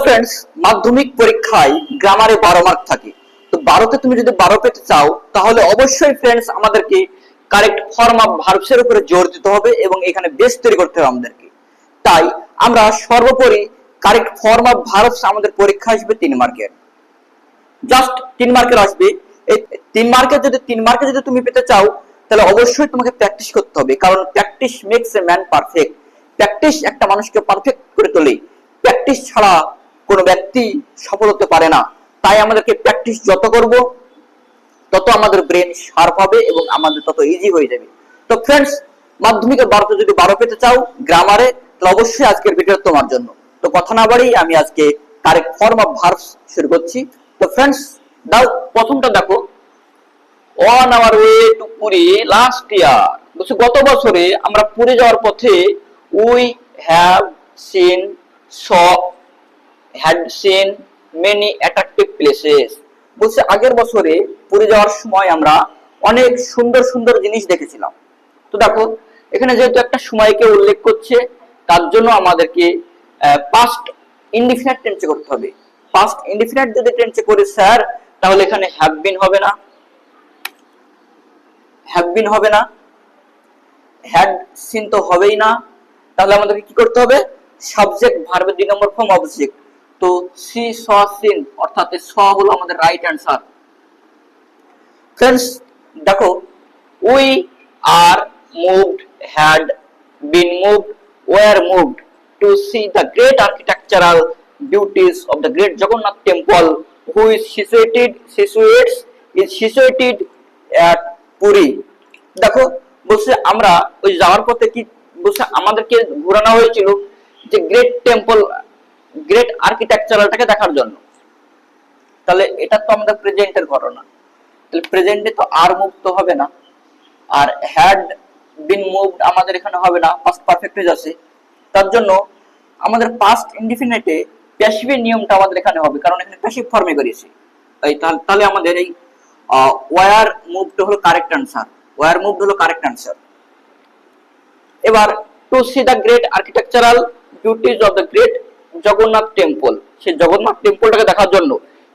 Friends, মাধ্যমিক পরীক্ষায় গ্রামারে 12 mark থাকে। তো 12তে তুমি যদি 12 পেতে চাও তাহলে অবশ্যই ফ্রেন্ডস আমাদেরকে কারেক্ট ফর্ম অফ ভার্বস এর উপরে জোর দিতে হবে এবং এখানে বেস তৈরি করতে হবে আমাদেরকে। তাই আমরা সর্বোপরি কারেক্ট ফর্ম অফ ভার্বস আমাদের পরীক্ষা আসবে 3 মার্কের, জাস্ট 3 মার্কের আসবে। এই 3 মার্কে যদি তুমি পেতে চাও তাহলে অবশ্যই তোমাকে প্র্যাকটিস করতে হবে, কারণ practice makes a man perfect. Practice একটা মানুষকে পারফেক্ট করে তোলে। প্র্যাকটিস ছাড়া কোনো ব্যক্তি সফল হতে পারে না। তাই আমাদেরকে প্র্যাকটিস যত করব তত আমাদের ব্রেন শার্প হবে এবং আমাদের তত ইজি হয়ে যাবে। তো ফ্রেন্ডস, মাধ্যমিকের 12তে যদি 12 পেতে চাও গ্রামারে, তাহলে অবশ্যই আজকের ভিডিও তোমার জন্য। তো কথা না বাড়িয়ে আমি আজকে কারেক্ট ফর্ম অফ ভার্বস শুরু করছি। তো ফ্রেন্ডস, দাও প্রথমটা দেখো, on our way to Puri last year. বলছে গত বছরে আমরা পুরী যাওয়ার পথে we have seen had seen many attractive places। বলছে আগের বছরে পুরী যাওয়ার সময় আমরা অনেক সুন্দর সুন্দর জিনিস দেখেছিলাম। তো দেখো এখানে যেহেতু একটা সময়কে উল্লেখ করছে তার জন্য আমাদেরকে পাস্ট ইনডিফিনিট টেন্সে করতে হবে। পাস্ট ইনডিফিনিট যদি টেন্সে করি স্যার, তাহলে এখানে হ্যাভ বিন হবে না, হ্যাড সিন তো হবেই না। তাহলে আমাদেরকে কি করতে হবে? সাবজেক্ট ভার্বের 2 নম্বর ফর্ম অবজেক্ট। তো সি স সিন অর্থাৎ স হলো আমাদের রাইট অ্যান্সার। ফ্রেন্ডস দেখো, we are moved, had been moved, were moved to see the great architectural beauties of the great Jagannath temple who is situated at Puri. দেখো বলছে আমরা ওই যাওয়ার পথে কি বলছে, আমাদেরকে ঘোরানো হয়েছিল যে গ্রেট টেম্পল, গ্রেট আর্কিটেকচারালটাকে দেখার জন্য। তাহলে এটা তো আমাদের প্রেজেন্টের ঘটনা, তাহলে প্রেজেন্টে তো আর মুভ তো হবে না, আর হ্যাড বিন মুভড আমাদের এখানে হবে না, পাস্ট পারফেক্ট হয়ে যাচ্ছে। তার জন্য আমাদের পাস্ট ইনডিফিনিটে প্যাসিভ নিয়মটা আমাদের এখানে হবে, কারণ এখানে প্যাসিভ ফর্মে করেছি। তাহলে আমাদের এই ওয়ার মুভড হলো কারেক্ট আনসার, ওয়ার মুভড হলো কারেক্ট আনসার। এবার to see the great architectural beauties of the great Jagannath temple, সেই জগন্নাথ টেম্পলটাকে দেখার জন্য।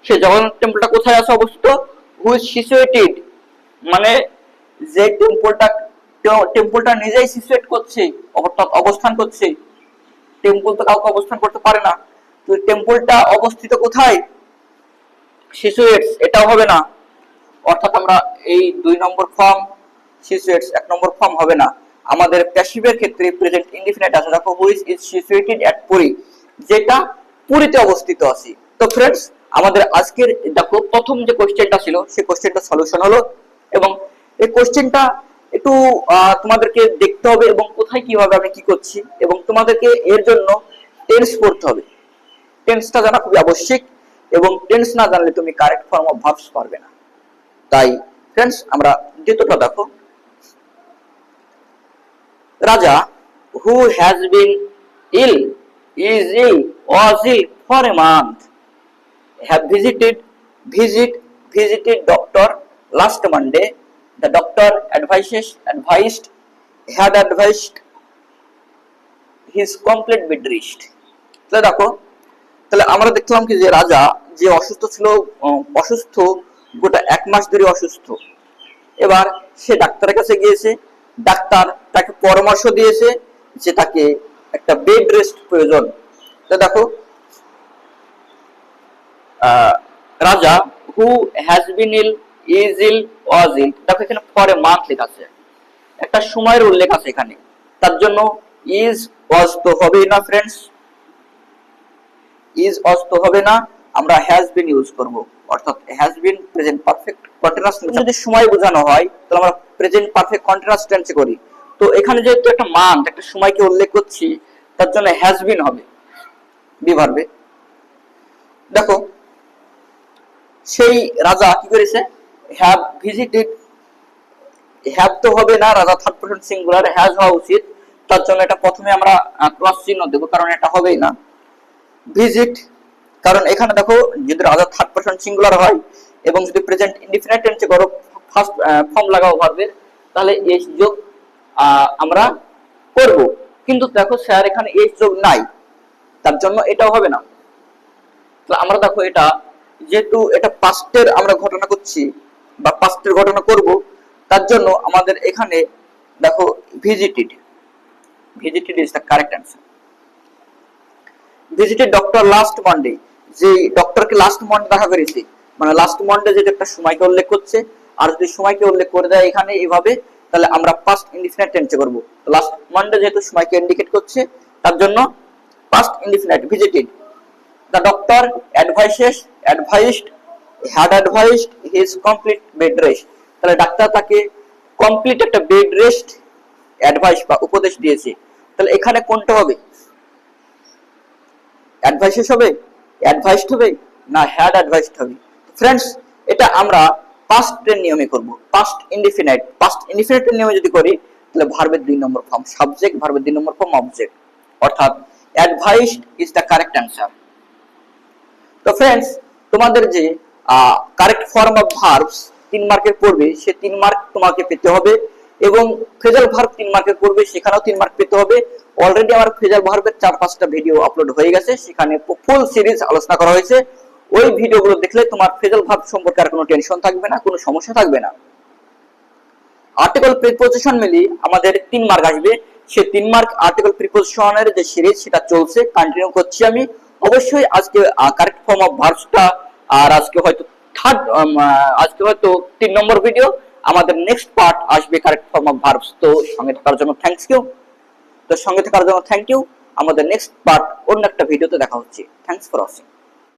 সেই জগন্নাথ টেম্পলটা কোথায় আছে অবস্থিত? হুইচ সিচুয়েটেড, মানে যে টেম্পলটা নিজেই সিচুয়েট করছে, অর্থাৎ অবস্থান করছে। টেম্পল তো কাউকে অবস্থান করতে পারে না, তো টেম্পলটা অবস্থিত কোথায়? সিচুয়েটস, এটাও হবে না। অর্থাৎ আমরা এই 2 নম্বর ফর্ম সিচুয়েটস 1 নম্বর ফর্ম হবে না। আমাদের প্যাসিভের ক্ষেত্রে প্রেজেন্ট ইনডিফিনিট আছে। দেখো হুইচ ইজ সিচুয়েটেড এট পুরী, যেটা পুরীতে অবস্থিত আছে। তো ফ্রেন্ডস, আমাদের আজকের দেখো প্রথম যে কোশ্চেনটা ছিল সেই কোশ্চেনটা সলিউশন হলো, এবং এই কোশ্চেনটা একটু তোমাদেরকে দেখতে হবে এবং কোথায় কিভাবে আমি কি করছি, এবং তোমাদেরকে এর জন্য টেন্স পড়তে হবে। টেন্সটা জানা খুবই আবশ্যক, এবং টেন্স না জানলে তুমি কারেক্ট ফর্ম অফ ভার্বস পারবে না। তাই ফ্রেন্ডস, আমরা দ্বিতীয়টা দেখো, রাজা who has been ill, is ill, was ill for a month, have visited doctor last Monday. The doctor had advised his complete bed rest. তাহলে দেখো, তাহলে আমরা দেখলাম কি যে রাজা যে অসুস্থ ছিল, অসুস্থ গোটা 1 মাস ধরে অসুস্থ। এবার সে ডাক্তারের কাছে গিয়েছে, ডাক্তার তাকে পরামর্শ দিয়েছে যে তাকে একটা বেড রেস্ট প্রয়োজন। তো দেখো রাজা who has been ill, is ill, ওয়াজ ইল, দেখো এখানে ফর এ মান্থ লেখা আছে, একটা সময়ের উল্লেখ আছে এখানে। তার জন্য ইজ ওয়াজ তো হবেই না ফ্রেন্ডস, ইজ ওয়াজ তো হবে না, আমরা হ্যাজ বিন ইউজ করব, অর্থাৎ has been present perfect continuous. যদি সময় বোঝানো হয় তাহলে আমরা প্রেজেন্ট পারফেক্ট কন্টিনিউয়াস টেন্সে করি। তো এখানে যেহেতু একটা মান্থ, একটা সময়কে উল্লেখ করছি, তার জন্য হ্যাজ বিন হবে বি ভার্বে। দেখো সেই রাজা কি করেছে? হ্যাভ ভিজিটেড, হ্যাভ তো হবে না, রাজা থার্ড পারসন সিঙ্গুলার, হ্যাজ হওয়া উচিত। তার জন্য এটা প্রথমে আমরা ক্রস চিহ্ন দেব, কারণ এটা হবেই না। ভিজিট, কারণ এখানে দেখো যদি রাজা থার্ড পারসন সিঙ্গুলার হয় এবং যদি প্রেজেন্ট ইনডিফিনিট টেন্সে করো, ফার্স্ট ফর্ম লাগাও ভার্বের, তাহলে এস যোগ আমরা করব। কিন্তু দেখো স্যার এখানে এস যোগ নাই, তার জন্য এটাও হবে না। তাহলে আমরা দেখো এটা যেহেতু এটা পাস্টের আমরা ঘটনা করছি বা পাস্টের ঘটনা করব, তার জন্য আমাদের এখানে দেখো visited, visited is the correct answer. Visited doctor last Monday, যে ডক্টরকে লাস্ট মানডে দেখা করেছে, মানে লাস্ট মানডে যেটা একটা সময়কে উল্লেখ করছে, আর যদি সময়কে উল্লেখ করে দেয় এখানে এইভাবে, তাহলে আমরা পাস্ট ইনডিফিনিট টেন্সে করব। লাস্ট মানডে যেহেতু সময়কে ইন্ডিকেট করছে, তার জন্য past indefinite visited. The doctor advised had advised his complete bed rest, তাহলে ডাক্তার তাকে কমপ্লিট একটা বেড রেস্ট অ্যাডভাইস বা উপদেশ দিয়েছে। তাহলে এখানে কোনটা হবে? অ্যাডভাইসেস হবে, অ্যাডভাইসড হবে না হ্যাড অ্যাডভাইসড হবে? ফ্রেন্ডস, এটা আমরা পাস্ট এর নিয়মে করব। পাস্ট ইনডিফিনিট এর নিয়মে যদি করি, তাহলে ভার্বের 2 নম্বর ফর্ম সাবজেক্ট, ভার্বের 2 নম্বর ফর্ম অবজেক্ট, অর্থাৎ advised is the correct answer. তো ফ্রেন্ডস, তোমাদের যে কারেক্ট ফর্ম অফ ভার্বস 3 মার্কের পড়বে, সে 3 মার্ক তোমাকে পেতে হবে, এবং ফ্রেজাল ভার্ব 3 মার্কের পড়বে, সেখানেও 3 মার্ক পেতে হবে। অলরেডি আমার ফ্রেজাল ভার্বের 4-5টা ভিডিও আপলোড হয়ে গেছে, সেখানে ফুল সিরিজ আলোচনা করা হয়েছে। ওই ভিডিওগুলো দেখলে তোমার ফ্রেজাল ভার্ব সম্পর্কে আর কোনো টেনশন থাকবে না, কোনো সমস্যা থাকবে না। আর্টিকেল প্রিপোজিশন মিলি আমাদের 3 মার্ক আসবে। সে 3 মার্ক আর্টিকেল প্রিপোজিশনের যে সিরিজ সেটা চলছে, কন্টিনিউ করছি আমি। অবশ্যই আজকে কারেক্ট ফর্ম অফ ভার্বসটা, আর আজকে হয়তো আজকে হয়তো 3 নম্বর ভিডিও, আমাদের নেক্সট পার্ট আসবে কারেক্ট ফর্ম অফ ভার্বস। তো সঙ্গে থাকার জন্য থ্যাংক ইউ। আমাদের নেক্সট পার্ট অন্য একটা ভিডিওতে দেখা হচ্ছে। Thanks for watching.